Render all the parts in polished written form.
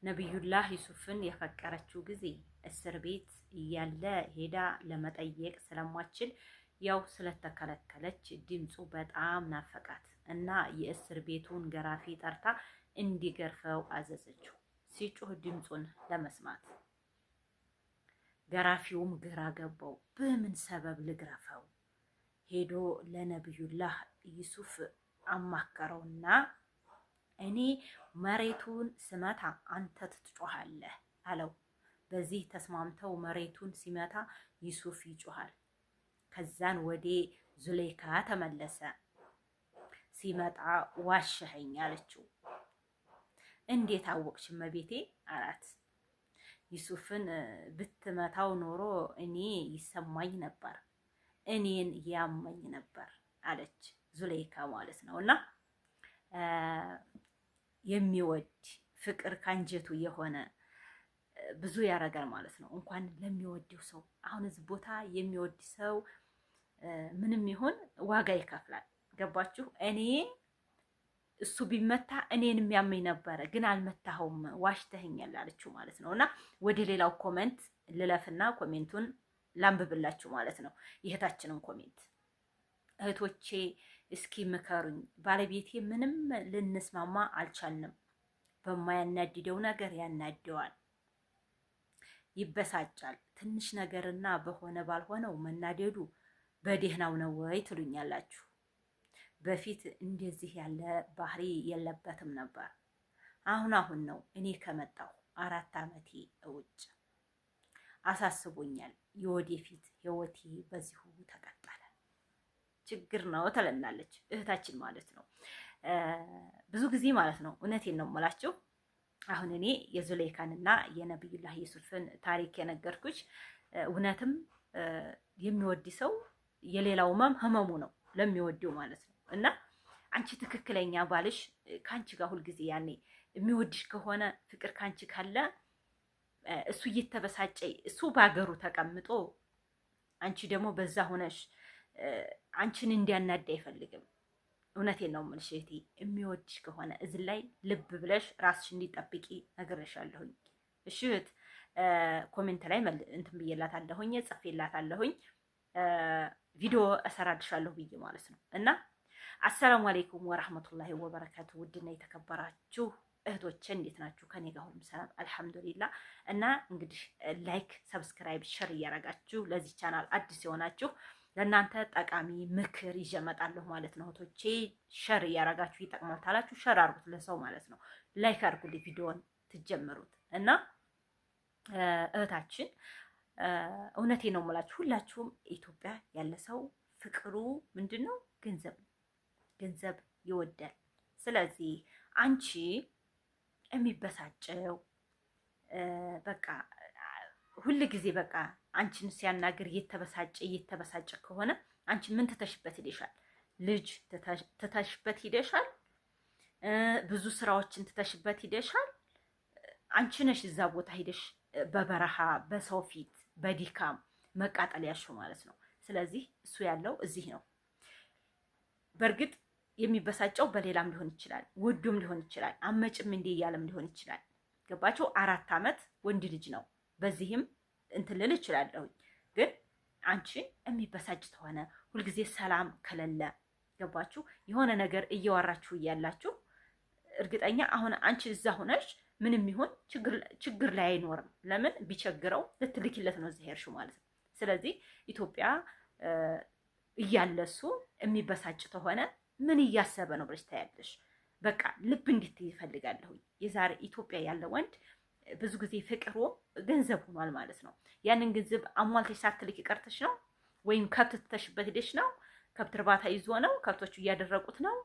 ነብዩላህ ዩሱፍን የፈቀረችው ጊዜ እስር ቤት እያለ ሄዳ ለመጠየቅ ስለማችል ያው ስለተከለከለች ድምፁ በጣም ናፈቃት እና የእስር ቤቱን ገራፊ ጠርታ እንዲገርፈው አዘዘችው። ሲጮህ ድምፁን ለመስማት ገራፊውም ግራ ገባው። በምን ሰበብ ልግረፈው? ሄዶ ለነብዩላህ ዩሱፍ አማከረውና እኔ መሬቱን ስመታ አንተ ትጮሃለህ አለው። በዚህ ተስማምተው መሬቱን ሲመታ ዩሱፍ ይጮሃል። ከዛን ወደ ዙሌይካ ተመለሰ። ሲመጣ ዋሸኸኝ አለችው። እንዴት አወቅሽ እመቤቴ አላት። ዩሱፍን ብትመታው ኖሮ እኔ ይሰማኝ ነበር፣ እኔን ያመኝ ነበር አለች ዙሌይካ ማለት ነው። እና የሚወድ ፍቅር ካንጀቱ የሆነ ብዙ ያደርጋል ማለት ነው። እንኳን ለሚወደው ሰው አሁን እዚህ ቦታ የሚወድ ሰው ምንም ይሁን ዋጋ ይከፍላል። ገባችሁ? እኔ እሱ ቢመታ እኔን የሚያመኝ ነበረ፣ ግን አልመታኸውም፣ ዋሽተኸኛል አለችው ማለት ነው። እና ወደ ሌላው ኮሜንት ልለፍና ኮሜንቱን ላንብብላችሁ ማለት ነው። ይህታችንን ኮሜንት እህቶቼ እስኪ ምከሩኝ፣ ባለቤቴ ምንም ልንስማማ አልቻልንም። በማያናድደው ነገር ያናደዋል፣ ይበሳጫል። ትንሽ ነገርና በሆነ ባልሆነው መናደዱ በደህናው ነው ወይ ትሉኛላችሁ። በፊት እንደዚህ ያለ ባህሪ የለበትም ነበር። አሁን ነው እኔ ከመጣሁ 4 ዓመቴ ውጭ አሳስቦኛል። የወደፊት ህይወቴ በዚሁ ተቀጠለ። ችግር ነው ትለናለች እህታችን ማለት ነው። ብዙ ጊዜ ማለት ነው እውነቴን ነው የምላችሁ። አሁን እኔ የዙሌይካንና የነብዩላህ ዩሱፍን ታሪክ የነገርኩሽ እውነትም የሚወድ ሰው የሌላው ህመሙ ነው ለሚወደው ማለት ነው። እና አንቺ ትክክለኛ ባልሽ ካንቺ ጋር ሁልጊዜ ያኔ የሚወድሽ ከሆነ ፍቅር ካንቺ ካለ እሱ እየተበሳጨ እሱ በሀገሩ ተቀምጦ አንቺ ደግሞ በዛ ሆነሽ አንቺን እንዲያናዳ አይፈልግም። እውነቴን ነው የምልሽ እህቴ፣ የሚወድሽ ከሆነ እዚህ ላይ ልብ ብለሽ ራስሽ እንዲጠብቂ ነግሬሻለሁኝ። እሺ እህት፣ ኮሜንት ላይ እንትን ብዬላታለሁኝ፣ ጽፌላታለሁኝ፣ ቪዲዮ እሰራልሻለሁ ብዬ ማለት ነው። እና አሰላሙ አለይኩም ወራህመቱላሂ ወበረካቱ። ውድና የተከበራችሁ እህቶቼ እንዴት ናችሁ? ከኔ ጋር ሁሉም ሰላም አልሐምዱሊላህ። እና እንግዲህ ላይክ፣ ሰብስክራይብ፣ ሸር እያረጋችሁ ለዚህ ቻናል አዲስ የሆናችሁ ለእናንተ ጠቃሚ ምክር ይዤ እመጣለሁ ማለት ነው። እህቶቼ ሸር እያረጋችሁ ይጠቅማል ታላችሁ ሸር አርጉት ለሰው ማለት ነው። ላይክ አርጉልኝ ቪዲዮን ትጀምሩት። እና እህታችን እውነቴ ነው የምላችሁ ሁላችሁም ኢትዮጵያ ያለ ሰው ፍቅሩ ምንድነው? ገንዘብ ነው። ገንዘብ ይወዳል። ስለዚህ አንቺ የሚበሳጨው በቃ ሁል ጊዜ በቃ አንቺን ሲያናግር እየተበሳጨ ከሆነ አንቺ ምን ትተሽበት ሄደሻል? ልጅ ትተሽበት ሄደሻል። ብዙ ስራዎችን ትተሽበት ሄደሻል። አንቺ ነሽ እዛ ቦታ ሄደሽ በበረሃ በሰው ፊት በዲካም መቃጠል ያልሽው ማለት ነው። ስለዚህ እሱ ያለው እዚህ ነው። በእርግጥ የሚበሳጨው በሌላም ሊሆን ይችላል፣ ውዱም ሊሆን ይችላል፣ አመጭም እንዴ እያለም ሊሆን ይችላል። ገባችሁ? 4 ዓመት ወንድ ልጅ ነው። በዚህም እንትን ልል እችላለሁ። ግን አንቺ የሚበሳጭ ተሆነ ሁልጊዜ ሰላም ከሌለ ገባችሁ? የሆነ ነገር እያወራችሁ እያላችሁ እርግጠኛ አሁን አንቺ እዛ ሆነሽ ምንም ይሁን ችግር ላይ አይኖርም። ለምን ቢቸግረው ልትልኪለት ነው እዚህ ሄድሽው ማለት ነው። ስለዚህ ኢትዮጵያ እያለሱ የሚበሳጭ ተሆነ ምን እያሰበ ነው ብለሽ ታያለሽ። በቃ ልብ እንድትይ ይፈልጋለሁ። የዛሬ ኢትዮጵያ ያለ ወንድ ብዙ ጊዜ ፍቅሩ ገንዘብ ሆኗል ማለት ነው። ያንን ገንዘብ አሟልተሽ ሳትልክ ቀርተሽ ነው፣ ወይም ከብት ትተሽበት ሄደሽ ነው፣ ከብት እርባታ ይዞ ነው፣ ከብቶቹ እያደረቁት ነው፣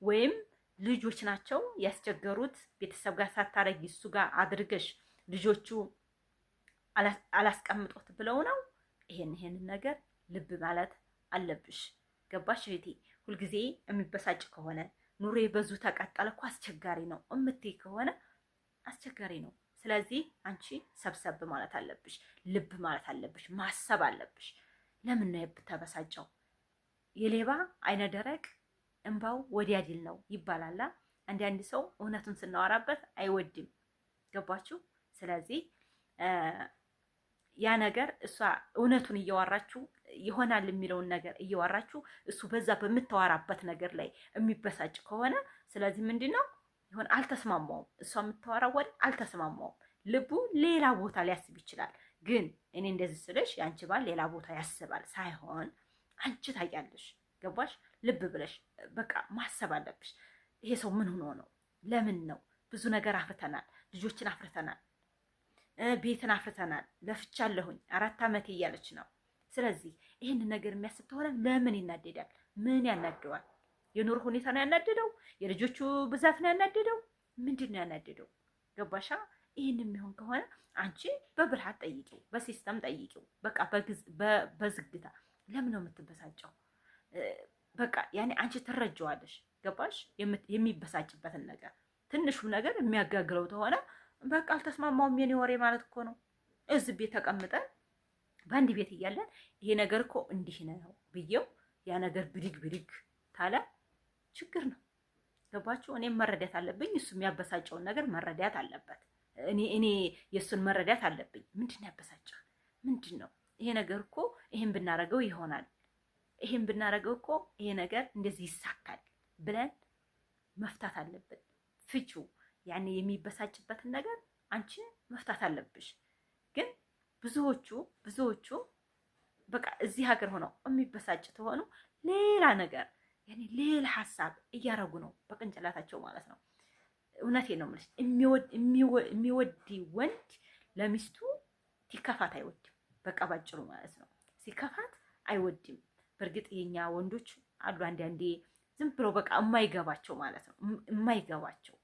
ወይም ልጆች ናቸው ያስቸገሩት፣ ቤተሰብ ጋር ሳታረጊ እሱ ጋር አድርገሽ ልጆቹ አላስቀምጦት ብለው ነው። ይሄንን ነገር ልብ ማለት አለብሽ። ገባሽ እህቴ? ሁልጊዜ የሚበሳጭ ከሆነ ኑሬ በዙ ተቀጠለ እኮ አስቸጋሪ ነው እምትይ ከሆነ አስቸጋሪ ነው። ስለዚህ አንቺ ሰብሰብ ማለት አለብሽ፣ ልብ ማለት አለብሽ፣ ማሰብ አለብሽ። ለምን ነው የምትበሳጨው? የሌባ አይነ ደረቅ እንባው ወዲያ ድል ነው ይባላል። አንዳንድ ሰው እውነቱን ስናወራበት አይወድም። ገባችሁ? ስለዚህ ያ ነገር እሷ እውነቱን እያወራችሁ ይሆናል የሚለውን ነገር እያወራችሁ እሱ በዛ በምታወራበት ነገር ላይ የሚበሳጭ ከሆነ ስለዚህ ምንድነው ይሆን አልተስማማውም። እሷ የምታወራው ወደ አልተስማማውም። ልቡ ሌላ ቦታ ሊያስብ ይችላል። ግን እኔ እንደዚህ ስልሽ የአንቺ ባል ሌላ ቦታ ያስባል ሳይሆን አንቺ ታውቂያለሽ። ገባሽ? ልብ ብለሽ በቃ ማሰብ አለብሽ። ይሄ ሰው ምን ሆኖ ነው? ለምን ነው? ብዙ ነገር አፍርተናል፣ ልጆችን አፍርተናል፣ ቤትን አፍርተናል፣ ለፍቻለሁኝ 4 ዓመት እያለች ነው። ስለዚህ ይህን ነገር የሚያስብ ከሆነ ለምን ይናደዳል? ምን ያናደዋል? የኑሮ ሁኔታ ነው ያናደደው? የልጆቹ ብዛት ነው ያናደደው? ምንድን ነው ያናደደው? ገባሻ? ይህን የሚሆን ከሆነ አንቺ በብልሃት ጠይቂው፣ በሲስተም ጠይቂው። በቃ በዝግታ ለምን ነው የምትበሳጨው? በቃ ያኔ አንቺ ትረጀዋለሽ። ገባሽ? የሚበሳጭበትን ነገር ትንሹም ነገር የሚያጋግለው ከሆነ በቃ አልተስማማውም የኔ ወሬ ማለት እኮ ነው። እዚህ ቤት ተቀምጠን በአንድ ቤት እያለን ይሄ ነገር እኮ እንዲህ ነው ብዬው ያ ነገር ብድግ ታለ ችግር ነው። ገባችሁ? እኔም መረዳት አለብኝ፣ እሱ የሚያበሳጨውን ነገር መረዳት አለበት። እኔ የእሱን መረዳት አለብኝ። ምንድን ነው ያበሳጨው? ምንድን ነው ይሄ ነገር እኮ ይሄን ብናረገው ይሆናል፣ ይሄን ብናረገው እኮ ይሄ ነገር እንደዚህ ይሳካል ብለን መፍታት አለብን። ፍቹ ያኔ የሚበሳጭበትን ነገር አንቺ መፍታት አለብሽ። ግን ብዙዎቹ በቃ እዚህ ሀገር ሆነው የሚበሳጭ ተሆኑ ሌላ ነገር ያኔ ሌላ ሀሳብ እያረጉ ነው በቅንጭላታቸው ማለት ነው። እውነቴን ነው የምልሽ። የሚወድ ወንድ ለሚስቱ ሲከፋት አይወድም። በቃ ባጭሩ ማለት ነው። ሲከፋት አይወድም። በእርግጥ የኛ ወንዶች አሉ አንዳንዴ ዝም ብሎ በቃ የማይገባቸው ማለት ነው። የማይገባቸው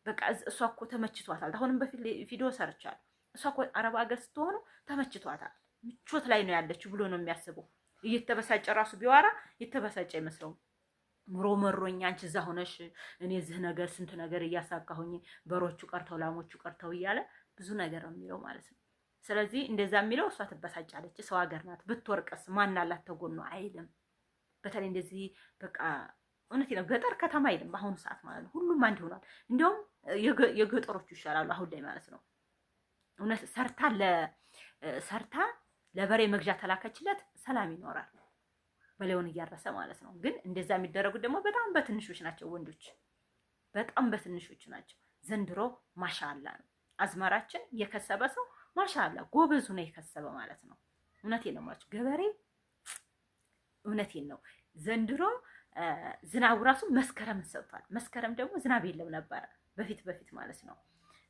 በቃ እሷ እኮ ተመችቷታል። አሁንም በፊት ቪዲዮ ሰርቻለሁ። እሷ እኮ አረብ ሀገር ስትሆኑ ተመችቷታል፣ ምቾት ላይ ነው ያለችው ብሎ ነው የሚያስበው። እየተበሳጨ ራሱ ቢዋራ የተበሳጨ አይመስለውም። ኑሮ መሮኛ አንቺ እዛ ሆነሽ እኔ እዚህ ነገር ስንት ነገር እያሳካሁኝ በሮቹ ቀርተው ላሞቹ ቀርተው እያለ ብዙ ነገር ነው የሚለው ማለት ነው። ስለዚህ እንደዛ የሚለው እሷ ትበሳጫለች። ሰው ሀገር ናት፣ ብትወርቅስ ማን አላት ተጎኗ አይልም። በተለይ እንደዚህ በቃ እውነቴ ነው ገጠር ከተማ አይልም በአሁኑ ሰዓት ማለት ነው። ሁሉም አንድ ሆኗል። እንዲያውም የገጠሮቹ ይሻላሉ አሁን ላይ ማለት ነው። እውነት ሰርታ ለበሬ መግዣ ተላከችለት ሰላም ይኖራል፣ በሌውን እያረሰ ማለት ነው። ግን እንደዛ የሚደረጉት ደግሞ በጣም በትንሾች ናቸው ወንዶች፣ በጣም በትንሾች ናቸው። ዘንድሮ ማሻአላ ነው አዝመራችን የከሰበ ሰው ማሻአላ ጎበዙ ነው የከሰበ ማለት ነው። እውነቴን ነው ማለት ገበሬ እውነቴን ነው። ዘንድሮ ዝናቡ ራሱ መስከረም ሰጥቷል። መስከረም ደግሞ ዝናብ የለም ነበረ በፊት ማለት ነው።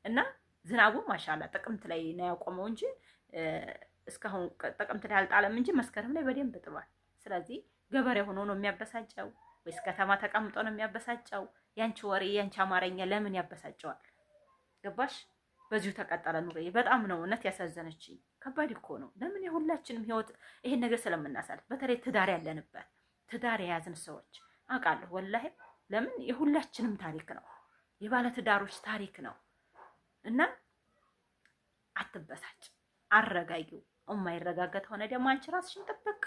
እና ዝናቡ ማሻአላ ጥቅምት ላይ ነው ያቆመው እንጂ እስካሁን ጥቅምት ላይ አልጣለም እንጂ መስከረም ላይ በደንብ ጥሏል። ስለዚህ ገበሬ ሆኖ ነው የሚያበሳጨው ወይስ ከተማ ተቀምጦ ነው የሚያበሳጨው? ያንቺ ወሬ ያንቺ አማርኛ ለምን ያበሳጨዋል? ገባሽ? በዚሁ ተቀጠለ ኑሮ። በጣም ነው እውነት ያሳዘነችኝ። ከባድ እኮ ነው። ለምን የሁላችንም ህይወት ይሄን ነገር ስለምናሳልፍ፣ በተለይ ትዳር ያለንበት ትዳር የያዝን ሰዎች አውቃለሁ ወላሂ። ለምን የሁላችንም ታሪክ ነው፣ የባለ ትዳሮች ታሪክ ነው። እና አትበሳጭ፣ አረጋጊው። የማይረጋገጥ ሆነ ደግሞ አንቺ ራስሽን ጥብቅ።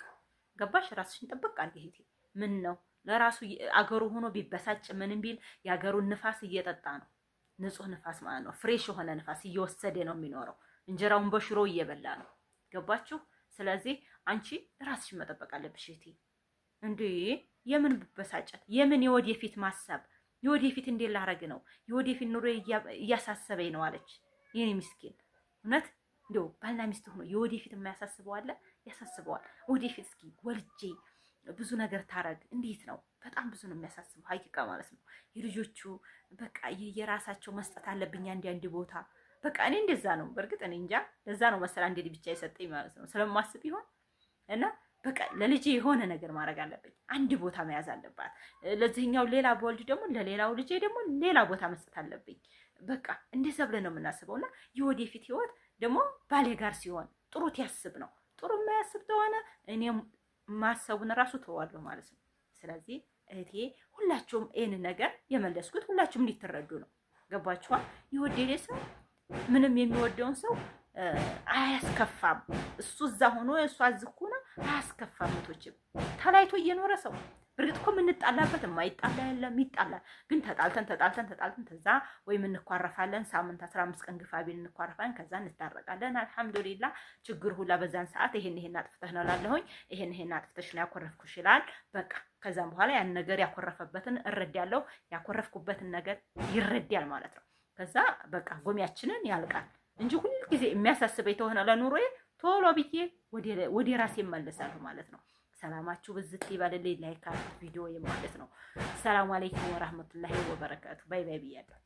ገባሽ? ራስሽን ጥብቅ አድርጊ እህቴ። ምን ነው ለራሱ አገሩ ሆኖ ቢበሳጭ ምንም ቢል የአገሩን ንፋስ እየጠጣ ነው። ንጹህ ንፋስ ማለት ነው። ፍሬሽ የሆነ ንፋስ እየወሰደ ነው የሚኖረው። እንጀራውን በሽሮ እየበላ ነው። ገባችሁ? ስለዚህ አንቺ ራስሽን መጠበቅ አለብሽ እህቴ። እንዴ የምን ብበሳጨት፣ የምን የወደፊት ማሰብ፣ የወደፊት እንዴት ላረግ ነው፣ የወደፊት ኑሮ እያሳሰበኝ ነው አለች። የኔ ምስኪን እውነት እንደው ባልና ሚስት ሆኖ የወደፊት የማያሳስበው አለ? ያሳስበዋል። ወደፊት እስኪ ወልጄ ብዙ ነገር ታረግ እንዴት ነው? በጣም ብዙ ነው የሚያሳስበው ሀቂቃ ማለት ነው። የልጆቹ በቃ የራሳቸው መስጠት አለብኝ አንድ ቦታ በቃ እኔ እንደዛ ነው። በእርግጥ እኔ እንጃ ለዛ ነው መሰል አንዴ ብቻ የሰጠኝ ማለት ነው ስለማስብ ይሆን እና በቃ ለልጄ የሆነ ነገር ማድረግ አለብኝ። አንድ ቦታ መያዝ አለባት። ለዚህኛው ሌላ በወልድ ደግሞ ለሌላው ልጄ ደግሞ ሌላ ቦታ መስጠት አለብኝ። በቃ እንደዛ ብለን ነው የምናስበውና የወደፊት ህይወት ደግሞ ባሌ ጋር ሲሆን ጥሩ ያስብ ነው። ጥሩ የማያስብ ተሆነ እኔም ማሰቡን ራሱ ተዋለሁ ማለት ነው። ስለዚህ እህቴ ሁላችሁም ይሄን ነገር የመለስኩት ሁላችሁም እንድትረዱ ነው። ገባችኋ? የወደደ ሰው ምንም የሚወደውን ሰው አያስከፋም። እሱ እዛ ሆኖ እሷ ዝኩና አያስከፋም። ቶችም ተላይቶ እየኖረ ሰው እርግጥ እኮ የምንጣላበት የማይጣላ የለም፣ ይጣላል። ግን ተጣልተን ከዛ ወይም እንኳረፋለን። ሳምንት 15 ቀን ግፋ ቢል እንኳረፋለን። ከዛ እንታረቃለን። አልሐምዱሊላህ ችግር ሁላ በዛን ሰዓት ይሄን አጥፍተህ ነው ላለሁኝ ይሄን አጥፍተሽ ነው ያኮረፍኩሽ ይላል። በቃ ከዛም በኋላ ያን ነገር ያኮረፈበትን እረዳለሁ፣ ያኮረፍኩበትን ነገር ይረዳል ማለት ነው። ከዛ በቃ ጎሚያችንን ያልቃል እንጂ ሁሉ ጊዜ የሚያሳስበኝ ተሆነ ለኑሮዬ ቶሎ ብዬ ወደ ራሴ እመለሳለሁ ማለት ነው። ሰላማችሁ ብዝት ይበልልኝ። ላይክ ቪዲዮ ማለት ነው። ሰላም አለይኩም ወራህመቱላሂ ወበረካቱ። ባይ ባይ ብያለሁ።